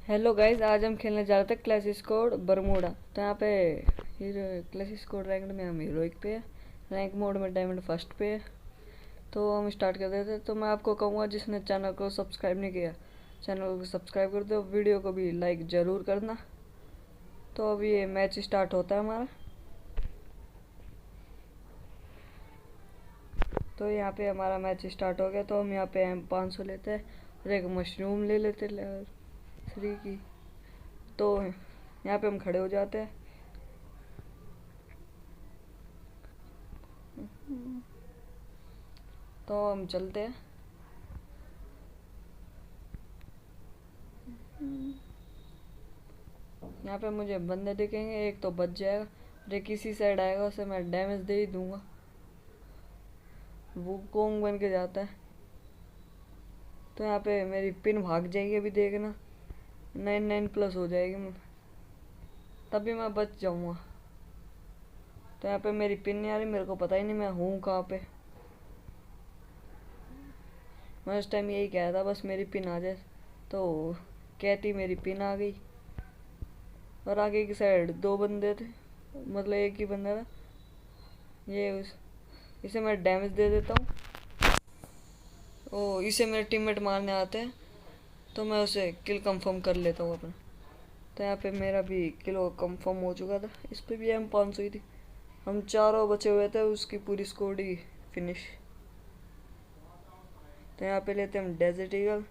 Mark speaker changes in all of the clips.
Speaker 1: Hello guys, आज हम खेलने जा रहे थे क्लैश स्क्वाड बरमूडा। तो यहाँ पे हीरो क्लैश स्क्वाड रैंक में हम हीरोइक पे है, रैंक मोड में डायमंड फर्स्ट पे है। तो हम स्टार्ट कर देते हैं। तो मैं आपको कहूँगा जिसने चैनल को सब्सक्राइब नहीं किया, चैनल को सब्सक्राइब कर दो, वीडियो को भी लाइक ज़रूर करना। तो अभी ये मैच स्टार्ट होता है हमारा। तो यहाँ पे हमारा मैच स्टार्ट हो गया। तो हम यहाँ पे M500 लेते हैं और एक मशरूम ले लेते लेवल 3 की। तो यहाँ पे हम खड़े हो जाते हैं। तो हम चलते हैं। यहाँ पे मुझे बंदे दिखेंगे, एक तो बच जाएगा और एक किसी साइड आएगा, उसे मैं डैमेज दे ही दूंगा। वो कोंग बन के जाता है। तो यहाँ पे मेरी पिन भाग जाएगी, अभी देखना 99+ हो जाएगी, तभी मैं बच जाऊंगा। तो यहाँ पे मेरी पिन नहीं आ रही, मेरे को पता ही नहीं मैं हूँ कहाँ पे। मैं उस टाइम यही कह रहा था बस मेरी पिन आ जाए, तो कहती मेरी पिन आ गई। और आगे की साइड दो बंदे थे, मतलब एक ही बंदा था। इसे मैं डैमेज दे देता हूँ। ओ, इसे मेरे टीममेट मारने आते हैं, तो मैं उसे किल कंफर्म कर लेता हूँ अपना। तो यहाँ पे मेरा भी किल कंफर्म हो चुका था। इस पे भी M500 ही थी। हम चारों बचे हुए थे, उसकी पूरी स्क्वाड ही फिनिश। तो यहाँ पे लेते हम डेजर्ट ईगल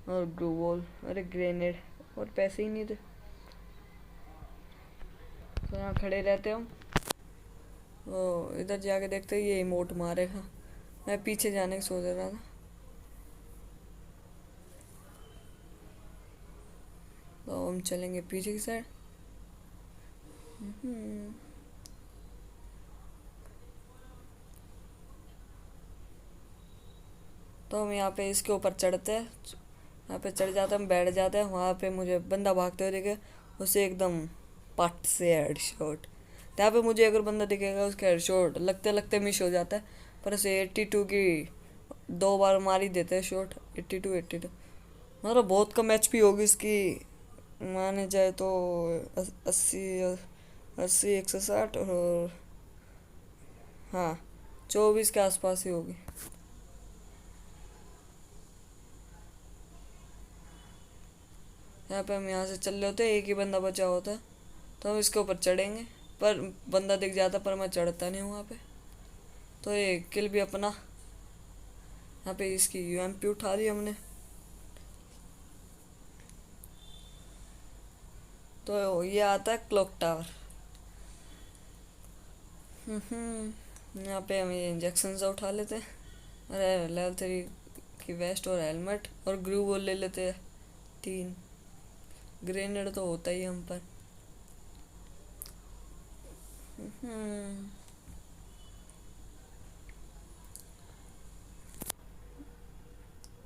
Speaker 1: और ग्लू वॉल, अरे ग्रेनेड, और पैसे ही नहीं थे। तो यहाँ खड़े रहते हम। ओ, इधर जाके देखते ये इमोट मारेगा। मैं पीछे जाने की सोच रहा था। तो हम चलेंगे पीछे की साइड। तो हम यहाँ पे इसके ऊपर चढ़ते हैं, यहाँ पे चढ़ जाते हैं, हम बैठ जाते हैं। वहाँ पे मुझे बंदा भागते हुए दिखे, उसे एकदम पट से हेडशॉट। यहाँ पे मुझे अगर बंदा दिखेगा उसका हेडशॉट लगते लगते मिस हो जाता है, पर उसे 82 की 2 बार मार ही देते हैं शॉट। 82 मतलब बहुत कम HP होगी इसकी, माने जाए तो 80 160, और हाँ 24 के आसपास ही होगी। यहाँ पे हम यहाँ से चल रहे होते, एक ही बंदा बचा होता, तो हम इसके ऊपर चढ़ेंगे। पर बंदा दिख जाता, पर मैं चढ़ता नहीं हूँ वहाँ पे। तो ये किल भी अपना। यहाँ पे इसकी UMP उठा ली हमने। तो ये आता है क्लॉक टावर। यहाँ पे हम ये इंजेक्शन से उठा लेते हैं। अरे लेवल 3 की वेस्ट और हेलमेट और ग्लू वॉल ले लेते हैं 3। ग्रेनेड तो होता ही हम पर।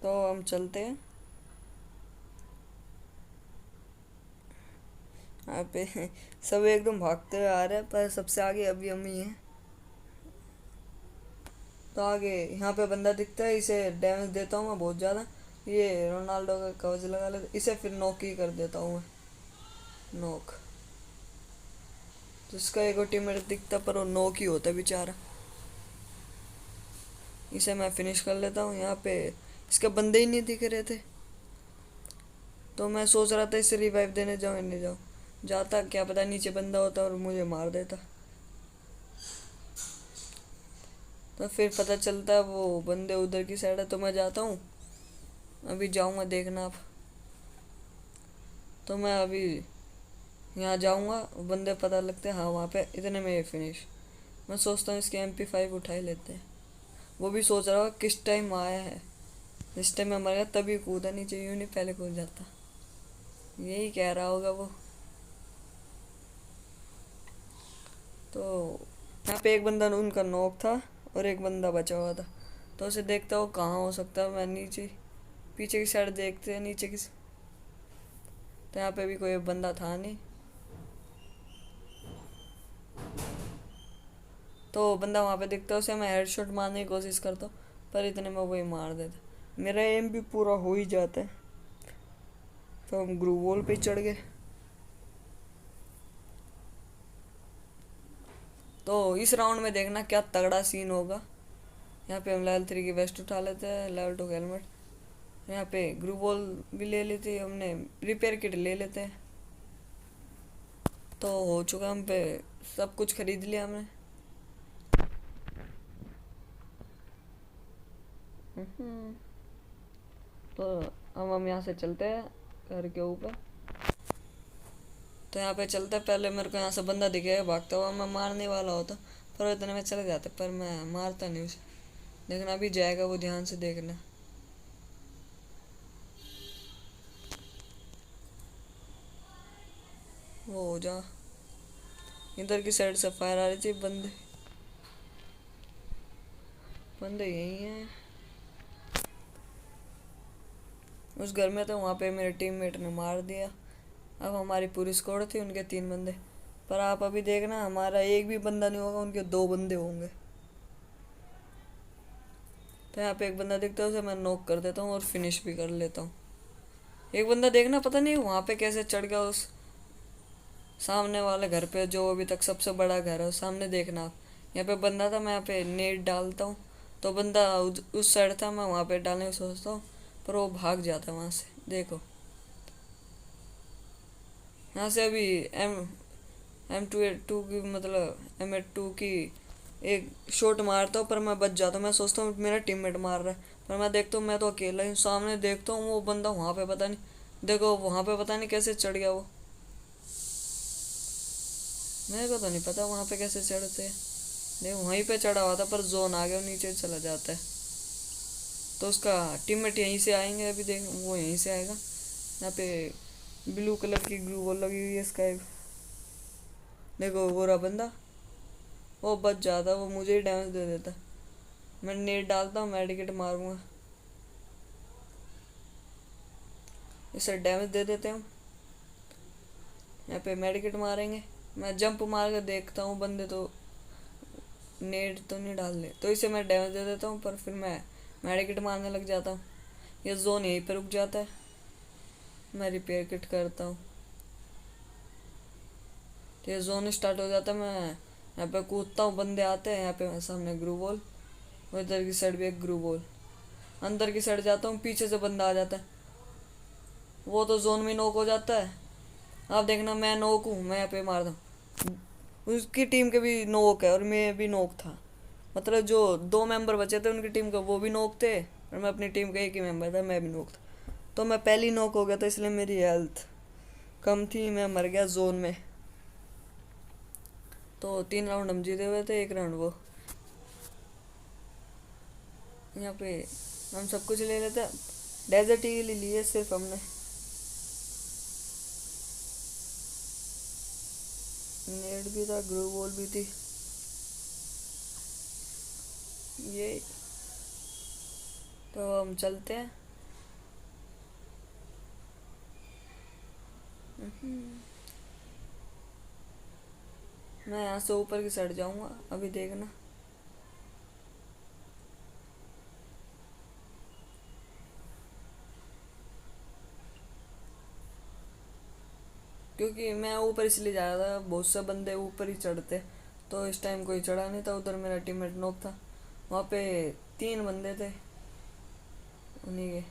Speaker 1: तो हम चलते हैं। यहाँ पे सब एकदम भागते हुए आ रहे हैं, पर सबसे आगे अभी हम ही हैं। तो आगे यहाँ पे बंदा दिखता है, इसे डैमेज देता हूँ मैं बहुत ज़्यादा। ये रोनाल्डो का कवच लगा लेता, इसे फिर नॉक ही कर देता हूँ मैं। नॉक। तो इसका एक टीममेट दिखता, पर वो नॉक ही होता है बेचारा। इसे मैं फिनिश कर लेता हूँ। यहाँ पे इसके बंदे ही नहीं दिख रहे थे, तो मैं सोच रहा था इसे रिवाइव देने जाऊँ या नहीं जाऊँ। जाता, क्या पता नीचे बंदा होता और मुझे मार देता। तो फिर पता चलता है वो बंदे उधर की साइड है, तो मैं जाता हूँ। अभी जाऊँगा, देखना आप। तो मैं अभी यहाँ जाऊँगा, बंदे पता लगते हैं, हाँ वहाँ पे, इतने में ये फिनिश। मैं सोचता हूँ इसके MP5 उठा ही लेते हैं। वो भी सोच रहा होगा किस टाइम आया है, जिस टाइम मैं मर गया तभी कूदा नीचे, यूँ नहीं पहले कूद जाता। यही कह रहा होगा वो। तो यहाँ पे एक बंदा उनका नॉक था और एक बंदा बचा हुआ था। तो उसे देखता हो कहाँ हो सकता है। मैं नीचे पीछे की साइड देखते हैं, नीचे की। तो यहाँ पे भी कोई बंदा था नहीं। तो बंदा वहाँ पे दिखता है, उसे मैं हेडशॉट मारने की कोशिश करता हूँ, पर इतने में वही मार देता। मेरा एम भी पूरा हो ही जाता है। तो हम ग्रू वॉल पे चढ़ गए। तो इस राउंड में देखना क्या तगड़ा सीन होगा। यहाँ पे हम लेवल 3 की वेस्ट उठा लेते हैं, लेवल 2 का हेलमेट, यहाँ पे ग्रू वॉल भी ले लेते हैं, हमने रिपेयर किट ले लेते हैं। तो हो चुका हम पे सब कुछ खरीद लिया हमने। तो अब हम यहाँ से चलते हैं घर के ऊपर। तो यहाँ पे चलते पहले मेरे को यहाँ से बंदा दिखेगा भागता हुआ, मैं मारने वाला होता पर इतने में चले जाते, पर मैं मारता नहीं उसे। देखना अभी जाएगा वो, ध्यान से देखना। वो हो जा, इधर की साइड से फायर आ रही थी। बंदे बंदे यही हैं उस घर में। तो वहाँ पे मेरे टीममेट ने मार दिया। अब हमारी पूरी स्क्वाड थी, उनके 3 बंदे। पर आप अभी देखना हमारा एक भी बंदा नहीं होगा, उनके 2 बंदे होंगे। तो यहाँ पे एक बंदा दिखता है, उसे मैं नॉक कर देता हूँ और फिनिश भी कर लेता हूँ। एक बंदा देखना पता नहीं वहाँ पे कैसे चढ़ गया उस सामने वाले घर पे, जो अभी तक सबसे बड़ा घर है। सामने देखना आप, यहाँ पे बंदा था, मैं यहाँ पे नेट डालता हूँ तो बंदा उस साइड था, मैं वहाँ पे डालने की सोचता हूँ पर वो भाग जाता है वहाँ से। देखो यहाँ से अभी M2A2 की मतलब M82 की एक शॉट मारता हूँ पर मैं बच जाता हूँ। मैं सोचता हूँ मेरा टीममेट मार रहा है, पर मैं देखता हूँ मैं तो अकेला ही। सामने देखता हूँ वो बंदा वहाँ पे पता नहीं, देखो वहाँ पे पता नहीं कैसे चढ़ गया वो। मेरे को तो नहीं पता वहाँ पे कैसे चढ़ते हैं। देखो वहीं पे चढ़ा हुआ था पर जोन आ गया, नीचे चला जाता है। तो उसका टीममेट यहीं से आएंगे, अभी देख वो यहीं से आएगा। यहाँ पे ब्लू कलर की ग्लू वॉल लगी हुई है स्काई। देखो वो रहा बंदा, वो बच जाता, वो मुझे ही डैमेज दे देता। मैं नेट डालता हूँ, मेडिकेट मारूंगा, इसे डैमेज दे देते हैं। यहाँ पे मेडिकेट मारेंगे, मैं जंप मार कर देखता हूँ बंदे तो नेट तो नहीं डाल ले, तो इसे मैं डैमेज दे देता हूँ। पर फिर मैं मेडिकेट मारने लग जाता हूँ, ये जोन यहीं पे रुक जाता है। मैं रिपेयर किट करता हूँ, तो ये जोन स्टार्ट हो जाता है। मैं यहाँ पे कूदता हूँ, बंदे आते हैं। यहाँ पे मैं सामने ग्रू वॉल, और इधर की साइड भी एक ग्रू वॉल। अंदर की साइड जाता हूँ, पीछे से बंदा आ जाता है, वो तो जोन में नॉक हो जाता है। आप देखना मैं नॉक हूँ, मैं यहाँ पे मार दूँ। उसकी टीम के भी नॉक है और मैं भी नॉक था, मतलब जो 2 मेंबर बचे थे उनकी टीम का वो भी नॉक थे, और मैं अपनी टीम का एक ही मेंबर था, मैं भी नॉक था। तो मैं पहली नॉक हो गया था, इसलिए मेरी हेल्थ कम थी, मैं मर गया जोन में। तो 3 राउंड हम जीते हुए थे, 1 राउंड वो। यहाँ पे हम सब कुछ ले लेते हैं, डेजर्ट ईगल लिए सिर्फ हमने। नेट भी था, ग्रू वॉल भी थी, ये। तो हम चलते हैं। मैं यहाँ से ऊपर की साइड जाऊंगा, अभी देखना। क्योंकि मैं ऊपर इसलिए जा रहा था, बहुत से बंदे ऊपर ही चढ़ते, तो इस टाइम कोई चढ़ा नहीं था। उधर मेरा टीममेट नॉक था, वहाँ पे 3 बंदे थे उन्हीं के।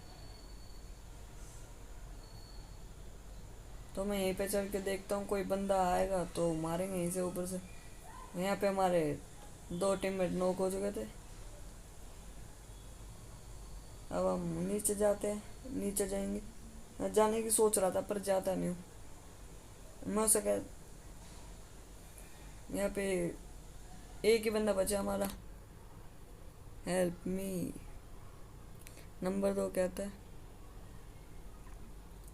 Speaker 1: तो मैं यहीं पे चढ़ के देखता हूँ, कोई बंदा आएगा तो मारेंगे यहीं से ऊपर से। यहाँ पे हमारे 2 टीममेट नॉक हो चुके थे। अब हम नीचे जाते हैं, नीचे जाएंगे। मैं जाने की सोच रहा था पर जाता नहीं हूँ। मैं उसे कह, यहाँ पे एक ही बंदा बचा हमारा, हेल्प मी नंबर 2 कहता है।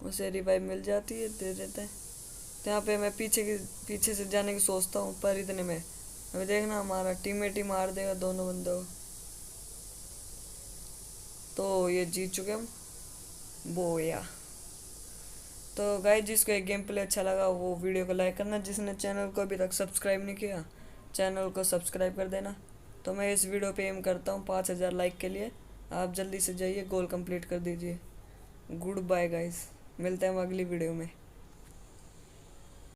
Speaker 1: उसे रिवाइव मिल जाती है, दे देता है। तो यहाँ पे मैं पीछे से जाने की सोचता हूँ, पर इतने में अभी देखना हमारा टीममेट ही मार देगा दोनों बंदों को। तो ये जीत चुके हम, बोया। तो गाइस जिसको एक गेम प्ले अच्छा लगा वो वीडियो को लाइक करना, जिसने चैनल को अभी तक सब्सक्राइब नहीं किया चैनल को सब्सक्राइब कर देना। तो मैं इस वीडियो पे एम करता हूँ 5000 लाइक के लिए। आप जल्दी से जाइए, गोल कंप्लीट कर दीजिए। Good bye guys. मिलते हैं हम अगली वीडियो में।